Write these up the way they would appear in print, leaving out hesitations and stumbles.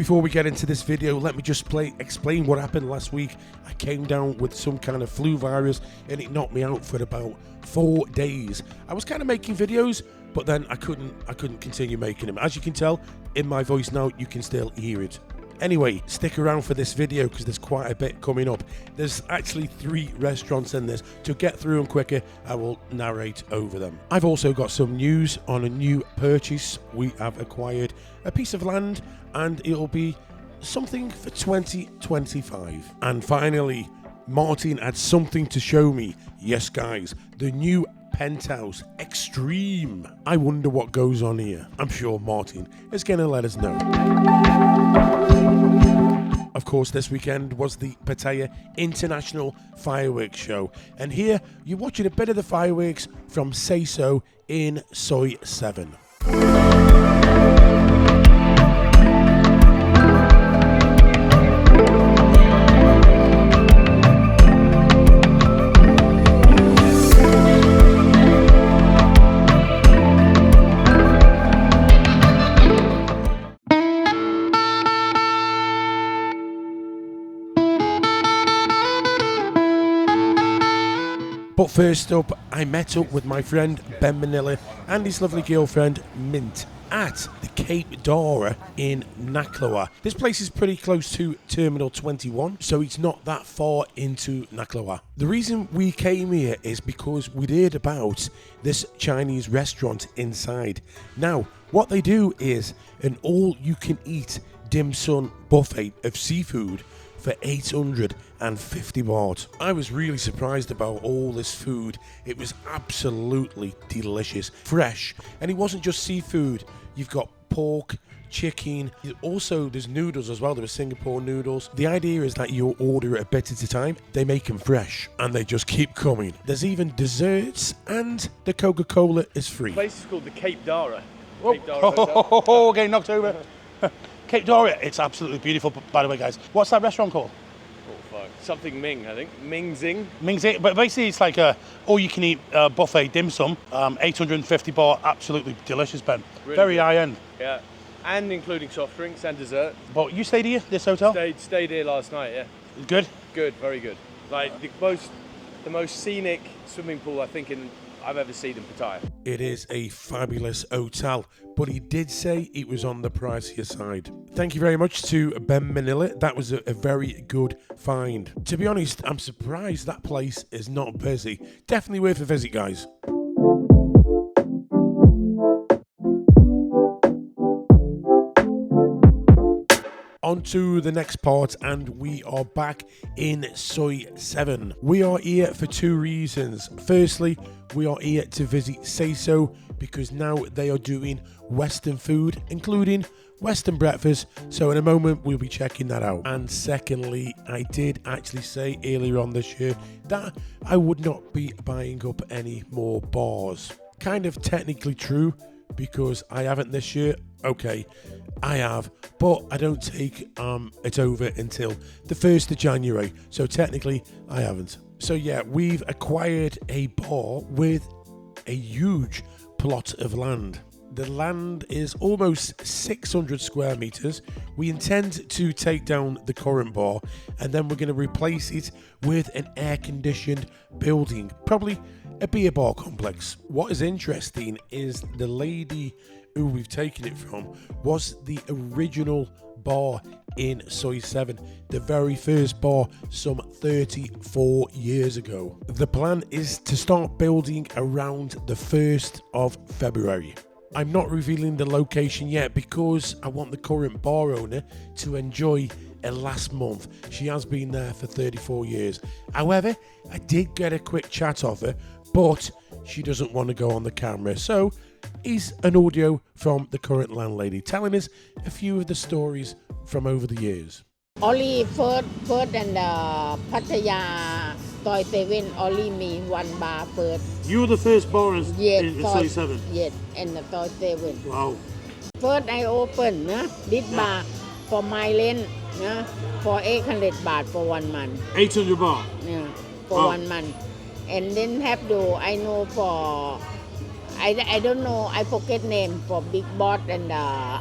Before we get into this video, let me just explain what happened last week. I came down with some kind of flu virus and it knocked me out for about 4 days. I was kind of making videos, but then I couldn't continue making them. As you can tell in my voice now, you can still hear it. Anyway, stick around for this video because there's quite a bit coming up. There's actually 3 restaurants in this. To get through them quicker, I will narrate over them. I've also got some news on a new purchase. We have acquired a piece of land and it'll be something for 2025. And finally, Martin had something to show me. Yes, guys, the new Penthouse Extreme. I wonder what goes on here. I'm sure Martin is going to let us know. Of course, this weekend was the Pattaya International Fireworks Show. And here, you're watching a bit of the fireworks from Seiso Soi 7. But first up, I met up with my friend Ben Manila and his lovely girlfriend Mint at the Cape Dara in Naklawa. This place is pretty close to Terminal 21, so it's not that far into Naklawa. The reason we came here is because we'd heard about this Chinese restaurant inside. Now, what they do is an all-you-can-eat dim sum buffet of seafood for 850 baht. I was really surprised about all this food. It was absolutely delicious, fresh, and it wasn't just seafood. You've got pork, chicken, also there's noodles as well. There were Singapore noodles. The idea is that you order a bit at a time. They make them fresh and they just keep coming. There's even desserts and the Coca-Cola is free. The place is called the Cape Dara. Cape Dara Hotel. Getting knocked over. Cape Dara, it's absolutely beautiful, by the way, guys. What's that restaurant called? Oh, fuck. Something Ming, I think. Ming Zing. Ming Zing, but basically it's like a all-you-can-eat buffet dim sum, 850 baht, absolutely delicious, Ben. Really Very good. high-end. Yeah, and including soft drinks and dessert. But you stayed here, this hotel? Stayed here last night, yeah. Good? Good, very good. Like the most scenic swimming pool I think I've ever seen in Pattaya. It is a fabulous hotel, but he did say it was on the pricier side. Thank you very much to Ben Manila. That was a very good find. To be honest, I'm surprised that place is not busy. Definitely worth a visit, guys. On to the next part, and we are back in Soi 7. We are here for 2 reasons. Firstly, we are here to visit Seiso because now they are doing Western food, including Western breakfast. So in a moment, we'll be checking that out. And secondly, I did actually say earlier on this year that I would not be buying up any more bars. Kind of technically true, because I haven't this year. Okay, I have, but I don't take it over until the 1st of January. So technically, I haven't. So yeah, we've acquired a bar with a huge plot of land. The land is almost 600 square meters. We intend to take down the current bar and then we're going to replace it with an air-conditioned building, probably a beer bar complex. What is interesting is the lady who we've taken it from was the original bar in Soi 7, the very first bar some 34 years ago. The plan is to start building around the 1st of February. I'm not revealing the location yet because I want the current bar owner to enjoy a last month. She has been there for 34 years. However, I did get a quick chat of her, but she doesn't want to go on the camera. So is an audio from the current landlady telling us a few of the stories from over the years. Only first and Pattaya Toy 7 only me one bar first. You were the first bar in Yes, Soi 7? Yes, and the Toy 7. Wow. First I open this bar for my rent for 800 baht for 1 month. 800 baht? Yeah, for 1 month. And then have to, I know for I don't know. I forget name for Big Boss and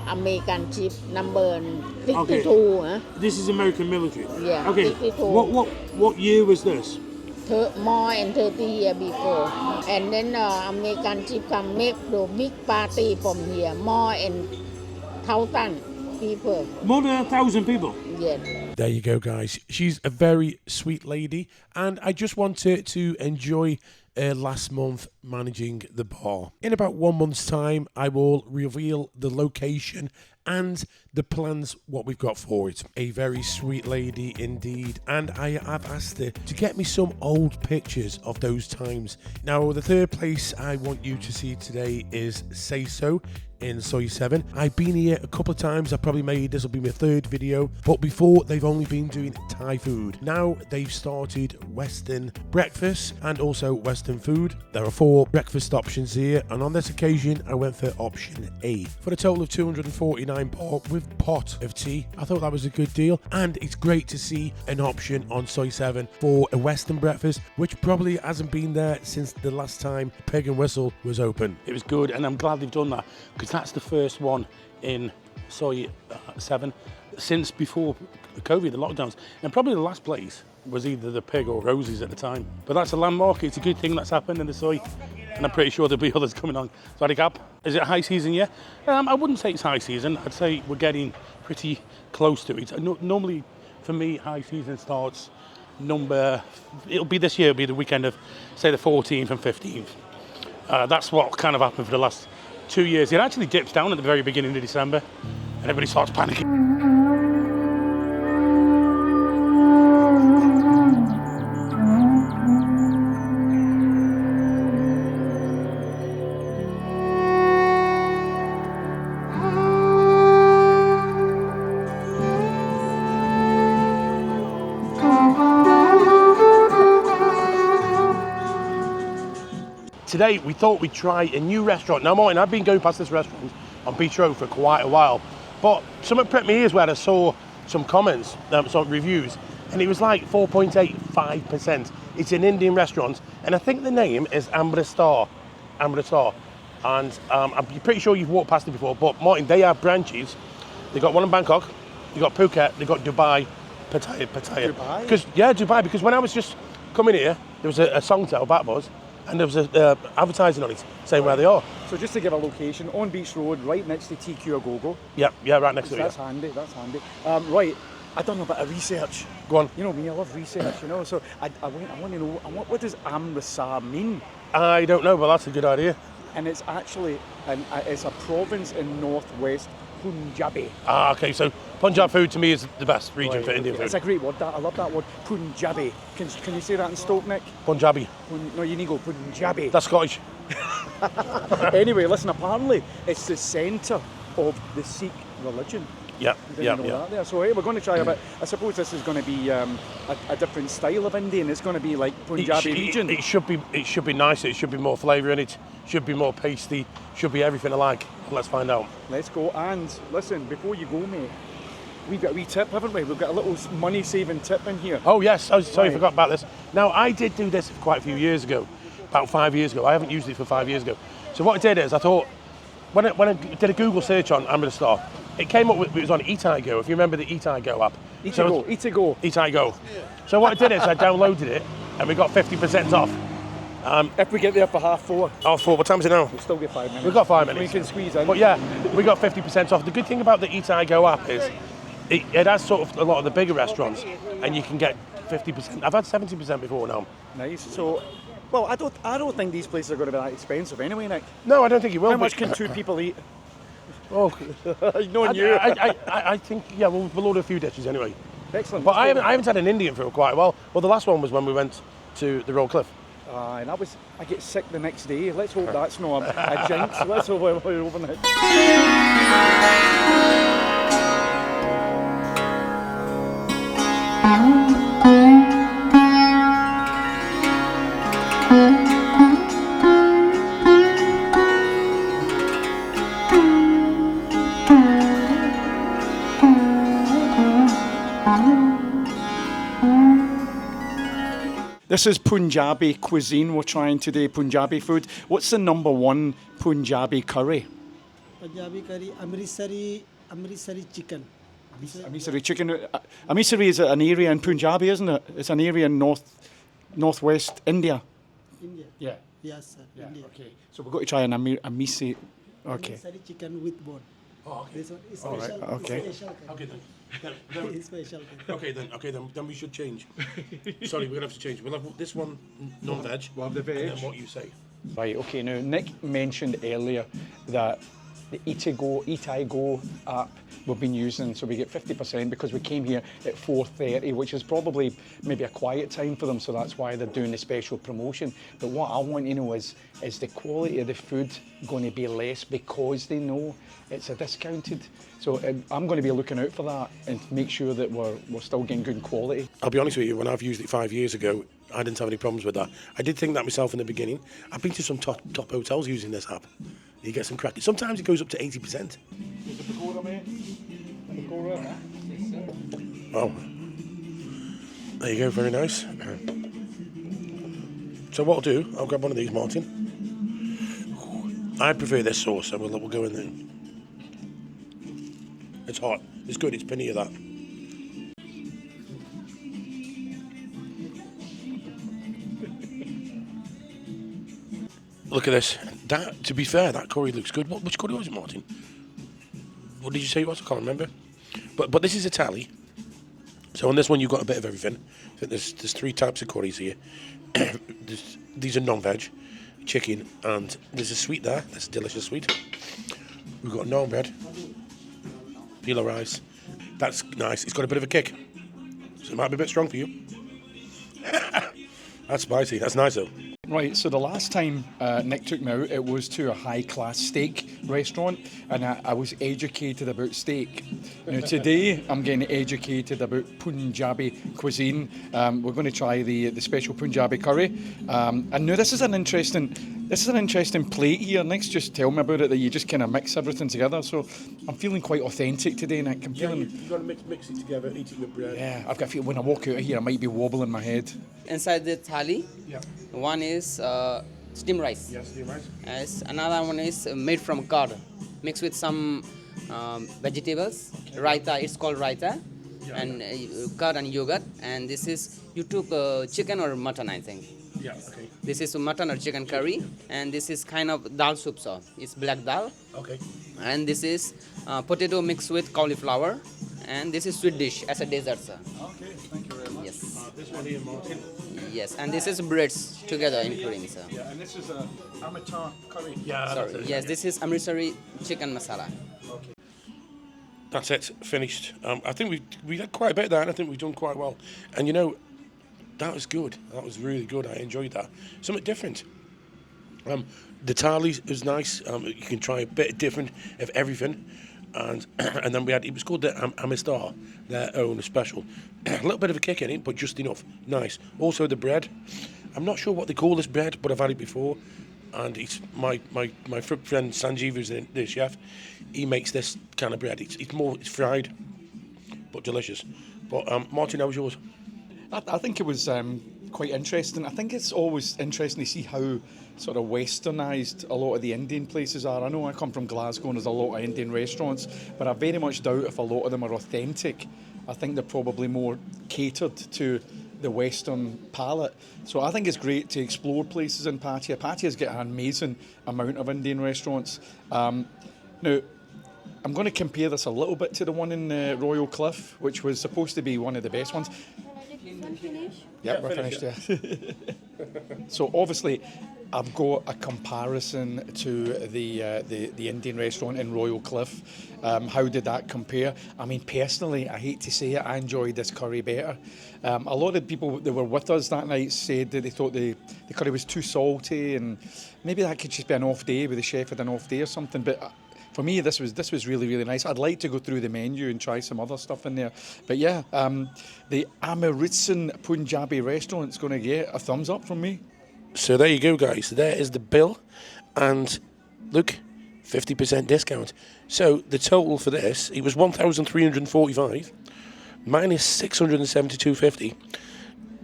American ship number 62. Huh? This is American military. Yeah, Okay. 62. What year was this? More than 30 years before. And then American ship come make the big party from here. More than 1,000 people. More than 1,000 people. Yes. There you go, guys. She's a very sweet lady, and I just wanted to enjoy last month managing the bar. In about 1 month's time, I will reveal the location and the plans, what we've got for it. A very sweet lady indeed, and I have asked her to get me some old pictures of those times. Now, the third place I want you to see today is Seiso in Soi 7. I've been here a couple of times. I probably made this will be my third video, but before they've only been doing Thai food. Now they've started Western breakfast and also Western food. There are 4 breakfast options here, and on this occasion I went for option A for a total of 249 baht with pot of tea. I thought that was a good deal, and it's great to see an option on Soi 7 for a Western breakfast, which probably hasn't been there since the last time Pig and Whistle was open. It was good, and I'm glad they've done that, because that's the first one in Soi 7 since before COVID, the lockdowns. And probably the last place was either the Pig or Rosie's at the time. But that's a landmark. It's a good thing that's happened in the Soi, and I'm pretty sure there'll be others coming on. Sorry, Gab. Is it high season yet? I wouldn't say it's high season. I'd say we're getting pretty close to it. Normally, for me, high season starts it'll be this year, it'll be the weekend of, say, the 14th and 15th. That's what kind of happened for the last 2 years. It actually dips down at the very beginning of December, and everybody starts panicking. Today we thought we'd try a new restaurant. Now, Martin, I've been going past this restaurant on Beach Road for quite a while, but something pricked my ears where I saw some comments, some reviews, and it was like 4.85%. It's an Indian restaurant, and I think the name is Amritsr. And I'm pretty sure you've walked past it before, but Martin, they have branches. They've got one in Bangkok, they've got Phuket, they've got Dubai, Pattaya. Dubai? Dubai, because when I was just coming here, there was a Songtel, that was, and there was advertising on it saying where they are. So just to give a location, on Beach Road, right next to TQ Agogo. Yeah, right next to it. That's handy, that's handy. Right, I've done a bit of research. Go on. You know me, I love research, you know, so I want to know, what does Amritsr mean? I don't know, but that's a good idea. And it's actually, it's a province in northwest Punjabi. Okay, so Punjab food to me is the best region for Indian food. It's a great word, that. I love that word, Punjabi. Can you say that in Stoke, Nick? Punjabi. No, you need to go Punjabi. That's Scottish. Anyway, listen, apparently it's the centre of the Sikh religion. Yeah. That there. So hey, we're going to try a bit. I suppose this is going to be a different style of Indian. It's going to be like Punjabi region. It should be nicer. It should be more flavour in it. Should be more pasty. Should be everything I like. Let's find out. Let's go. And listen, before you go, mate, we've got a wee tip, haven't we? We've got a little money-saving tip in here. Oh yes. Oh, sorry, I forgot about this. Now I did do this quite a few years ago, about 5 years ago. I haven't used it for 5 years ago. So what I did is I thought, when I did a Google search on Amritsr, it came up with, it was on Eat I Go, if you remember the Eat I Go app. Eat I Go. So what I did is I downloaded it and we got 50% off. If we get there for 4:30. 4, what time is it now? We'll still get 5 minutes. We've got 5 minutes. We can squeeze in. But yeah, we got 50% off. The good thing about the Eat I Go app is it has sort of a lot of the bigger restaurants and you can get 50%. I've had 70% before now. Nice. So, well, I don't think these places are going to be that expensive anyway, Nick. No, I don't think you will. How much can 2 people eat? Oh, knowing you. I think, yeah, we'll order a few dishes anyway. Excellent. But I haven't had an Indian for quite a while. Well, the last one was when we went to the Royal Cliff. And I get sick the next day. Let's hope that's not a jinx. Let's hope we're open it. This is Punjabi cuisine we're trying today, Punjabi food. What's the number one Punjabi curry? Punjabi curry, Amritsari chicken. Amritsari chicken. Amritsari is an area in Punjabi, isn't it? It's an area in northwest India. India. Yeah. Yes, sir. India. Okay. So we've got to try an Amritsari. Okay. Amritsari chicken with bone. Oh, okay. This one is All right, special. okay. Special curry. Okay then. It's special curry. Okay then we should change. Sorry, we're gonna have to change. We'll have this one non-veg. We'll have the veg. And then what you say. Right, okay, now Nick mentioned earlier that the Eatigo app we've been using, so we get 50% because we came here at 4:30, which is probably maybe a quiet time for them, so that's why they're doing the special promotion. But what I want to know is the quality of the food going to be less because they know it's a discounted? So I'm going to be looking out for that and make sure that we're still getting good quality. I'll be honest with you, when I've used it 5 years ago, I didn't have any problems with that. I did think that myself in the beginning. I've been to some top hotels using this app. You get some crack. Sometimes it goes up to 80%. Oh, there you go. Very nice. So what I'll do, I'll grab one of these, Martin. I prefer this sauce, so we'll go in there. It's hot. It's good. It's plenty of that. Look at this. That, to be fair, that curry looks good. Which curry was it, Martin? What did you say it was? I can't remember. But this is a tally. So on this one, you've got a bit of everything. I think there's 3 types of curries here. These are non-veg, chicken, and there's a sweet there. That's a delicious sweet. We've got naan bread, pila rice. That's nice. It's got a bit of a kick. So it might be a bit strong for you. That's spicy. That's nice, though. Right, so the last time Nick took me out, it was to a high-class steak restaurant, and I was educated about steak. Now today, I'm getting educated about Punjabi cuisine. We're going to try the special Punjabi curry. And now this is an interesting plate here. Nick's just tell me about it, that you just kind of mix everything together. So I'm feeling quite authentic today, Nick. I'm feeling. You've got to mix it together, eat it with bread. Yeah, I've got a feel when I walk out of here, I might be wobbling my head. Inside the thali, one is steamed rice. Yes, steamed rice. Yes, another one is made from curd, mixed with some vegetables. Raita, it's called raita, and curd and yogurt. And this is, you took chicken or mutton, I think. Yeah, okay. This is mutton or chicken curry, and this is kind of dal soup sauce. It's black dal. Okay. And this is potato mixed with cauliflower, and this is sweet dish as a dessert, sir. Okay, thank you very much. Yes. This one here, Martin. Yes, and this is breads together, including, sir. Yeah, and this is a Amritsr curry. Yeah. Sorry. Yes, this is Amritsari chicken masala. That's it. Finished. I think we had quite a bit there, and I think we've done quite well. And you know, that was good. That was really good. I enjoyed that. Something different. The thali was nice. You can try a bit different of everything. And and then we had, it was called the Amritsr, their own special. A little bit of a kick in it, but just enough. Nice. Also the bread. I'm not sure what they call this bread, but I've had it before. And it's my friend Sanjeev, who's the chef, he makes this kind of bread. It's fried, but delicious. But Martin, how was yours? I think it was quite interesting. I think it's always interesting to see how sort of westernised a lot of the Indian places are. I know I come from Glasgow and there's a lot of Indian restaurants, but I very much doubt if a lot of them are authentic. I think they're probably more catered to the Western palate. So I think it's great to explore places in Pattaya. Pattaya's got an amazing amount of Indian restaurants. Now, I'm going to compare this a little bit to the one in Royal Cliff, which was supposed to be one of the best ones. Yeah, we're finished, yeah. So obviously, I've got a comparison to the Indian restaurant in Royal Cliff. How did that compare? I mean, personally, I hate to say it, I enjoyed this curry better. A lot of people that were with us that night said that they thought the curry was too salty, and maybe that could just be an off day, where the chef had an off day or something. But for me, this was really, really nice. I'd like to go through the menu and try some other stuff in there. But yeah, the Amritsr Punjabi restaurant's going to get a thumbs up from me. So there you go, guys. There is the bill, and look, 50% discount. So the total for this, it was 1,345 minus 672.50.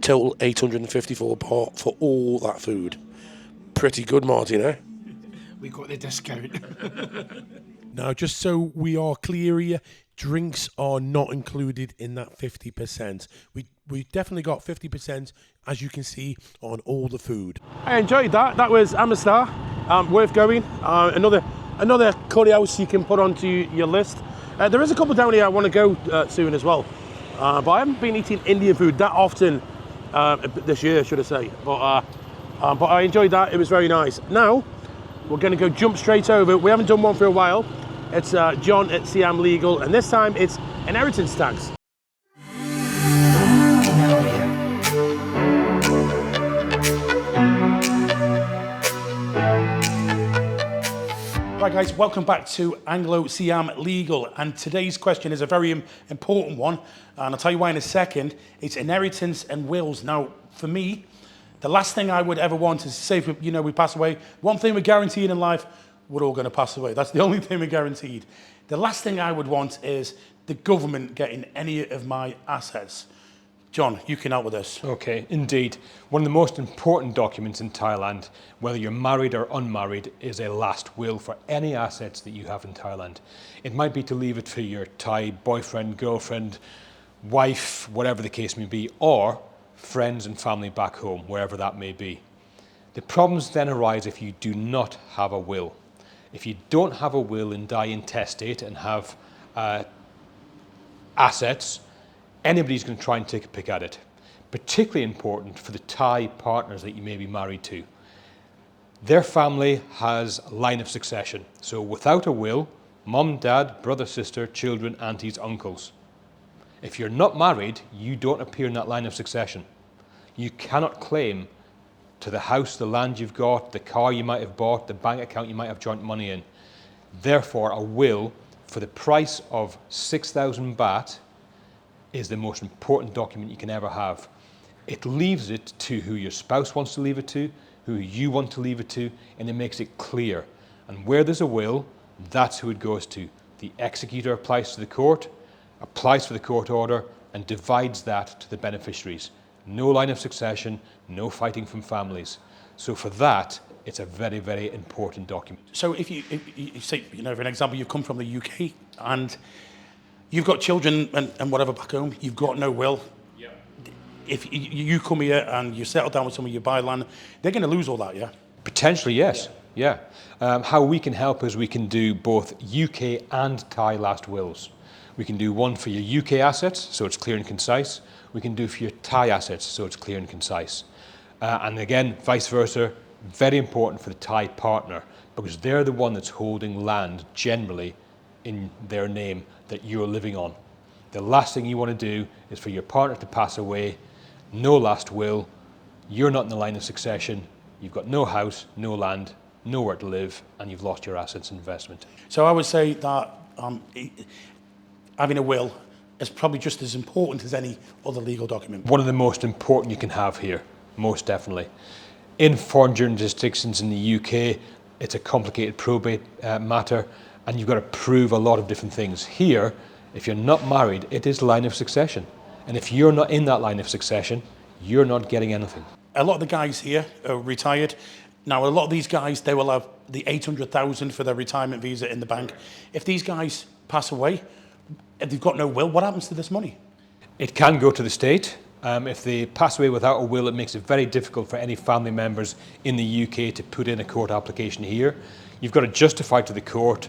total 854 baht for all that food. Pretty good, Martin, eh? We got the discount. Now, just so we are clear here, drinks are not included in that 50%. We definitely got 50%, as you can see, on all the food. I enjoyed that. That was Amritsr. Worth going. Another curry house you can put onto your list. There is a couple down here I want to go soon as well. But I haven't been eating Indian food that often this year, should I say. But I enjoyed that. It was very nice. Now, we're going to go jump straight over. We haven't done one for a while. It's John at Siam Legal, and this time it's inheritance tax. Right guys, welcome back to Anglo-Siam Legal, and today's question is a very important one, and I'll tell you why in a second. It's inheritance and wills. Now, for me, the last thing I would ever want is, say, if we pass away, one thing we're guaranteed in life, we're all going to pass away. That's the only thing we're guaranteed. The last thing I would want is the government getting any of my assets. John, you can help with this. Okay, indeed. One of the most important documents in Thailand, whether you're married or unmarried, is a last will for any assets that you have in Thailand. It might be to leave it for your Thai boyfriend, girlfriend, wife, whatever the case may be, or friends and family back home, wherever that may be. The problems then arise if you do not have a will. If you don't have a will and die intestate and have assets, anybody's going to try and take a pick at it. Particularly important for the Thai partners that you may be married to. Their family has a line of succession. So without a will, mum, dad, brother, sister, children, aunties, uncles. If you're not married, you don't appear in that line of succession. You cannot claim to the house, the land you've got, the car you might have bought, the bank account you might have joint money in. Therefore, a will for the price of 6,000 baht is the most important document you can ever have. It leaves it to who your spouse wants to leave it to, who you want to leave it to, and it makes it clear. And where there's a will, that's who it goes to. The executor applies to the court, applies for the court order, and divides that to the beneficiaries. No line of succession, no fighting from families. So for that, it's a very, very important document. So if you say, for an example, you've come from the UK and you've got children and whatever back home, you've got no will. Yeah. If you come here and you settle down with someone, you buy land, they're going to lose all that, yeah? Potentially, yes. Yeah. How we can help is we can do both UK and Thai last wills. We can do one for your UK assets, so it's clear and concise. We can do for your Thai assets, so it's clear and concise. And again, vice versa, very important for the Thai partner, because they're the one that's holding land generally in their name that you're living on. The last thing you want to do is for your partner to pass away, no last will, you're not in the line of succession, you've got no house, no land, nowhere to live, and you've lost your assets and investment. So I would say that having a will is probably just as important as any other legal document. One of the most important you can have here, most definitely. In foreign jurisdictions in the UK, it's a complicated probate matter, and you've got to prove a lot of different things. Here, if you're not married, it is line of succession. And if you're not in that line of succession, you're not getting anything. A lot of the guys here are retired. Now, a lot of these guys, they will have the 800,000 for their retirement visa in the bank. If these guys pass away, if they've got no will, what happens to this money? It can go to the state. If they pass away without a will, it makes it very difficult for any family members in the UK to put in a court application here. You've got to justify to the court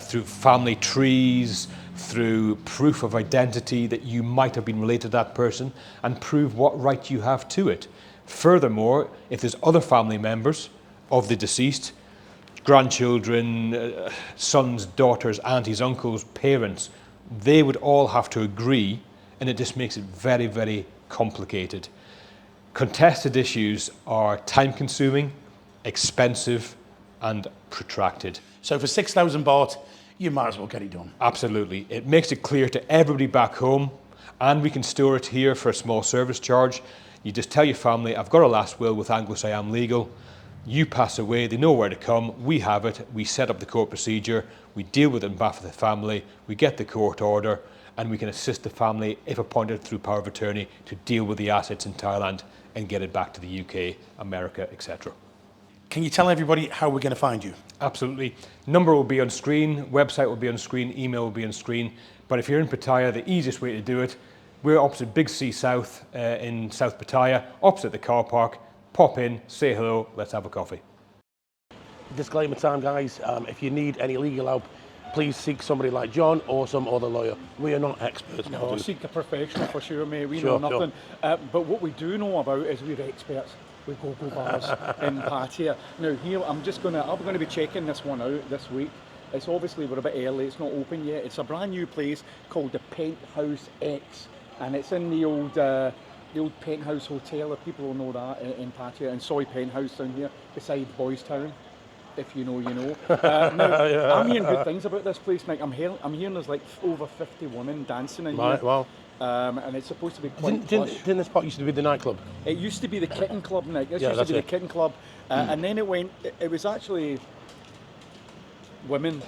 through family trees, through proof of identity that you might have been related to that person, and prove what right you have to it. Furthermore, if there's other family members of the deceased, grandchildren, sons, daughters, aunties, uncles, parents, they would all have to agree, and it just makes it very, very complicated. Contested issues are time-consuming, expensive, and protracted. So for 6,000 baht, you might as well get it done. Absolutely. It makes it clear to everybody back home, and we can store it here for a small service charge. You just tell your family, I've got a last will with Anglo-Siam Legal. You pass away, they know where to come, we have it, we set up the court procedure, we deal with it on behalf of the family, we get the court order, and we can assist the family, if appointed through power of attorney, to deal with the assets in Thailand and get it back to the UK, America, etc. Can you tell everybody how we're going to find you? Absolutely. Number will be on screen, website will be on screen, email will be on screen. But if you're in Pattaya, the easiest way to do it, we're opposite Big C South in South Pattaya, opposite the car park. Pop in, say hello, let's have a coffee. Disclaimer time, guys. If you need any legal help, please seek somebody like John or some other lawyer. We are not experts. No, seek a professional for sure, mate. We Sure, know nothing. But what we do know about is we're experts with go-go bars in Pattaya. Now here, I'm going to be checking this one out this week. It's obviously, we're a bit early, it's not open yet. It's a brand new place called the Penthouse X, and it's in the old Penthouse Hotel, if people will know that, in Pattaya, and Soi Penthouse down here, beside Boys Town. If you know, you know. Now, Yeah. I'm hearing good things about this place, Nick. I'm hearing there's like over 50 women dancing in here. Well, And it's supposed to be quite didn't this spot used to be the nightclub? It used to be the Kitten Club, Nick. This Yeah, used to be that's the Kitten Club. And then it was actually women,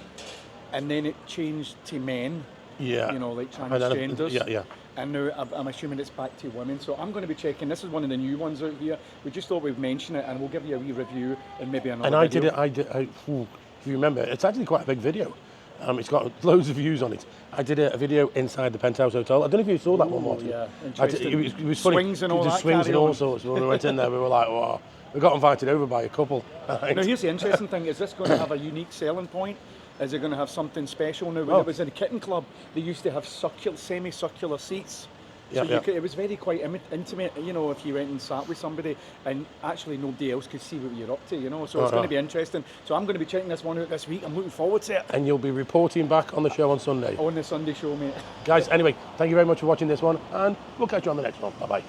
and then it changed to men. Yeah. You know, like And then- transgenders. yeah. And now I'm assuming it's back to women. So I'm going to be checking. This is one of the new ones out here. We just thought we'd mention it, and we'll give you a wee review and maybe another And video. if you remember, it's actually quite a big video. It's got loads of views on it. I did a video inside the Penthouse Hotel. I don't know if you saw that one, Martin. Yeah, interesting. It was funny. Swings and all Just that, swings and carry all on. sorts. When we went in there, we were like, wow. We got invited over by a couple. Now here's the interesting thing, is this going to have a unique selling point? Is it going to have something special? Now when it was in the Kitten Club, they used to have semi-circular seats. So it was very quite intimate, you know, if you went and sat with somebody and actually nobody else could see what you're up to, you know. So it's going to be interesting. So I'm going to be checking this one out this week. I'm looking forward to it. And you'll be reporting back on the show on Sunday. On the Sunday show, mate. Guys, anyway, thank you very much for watching this one, and we'll catch you on the next one. Bye-bye.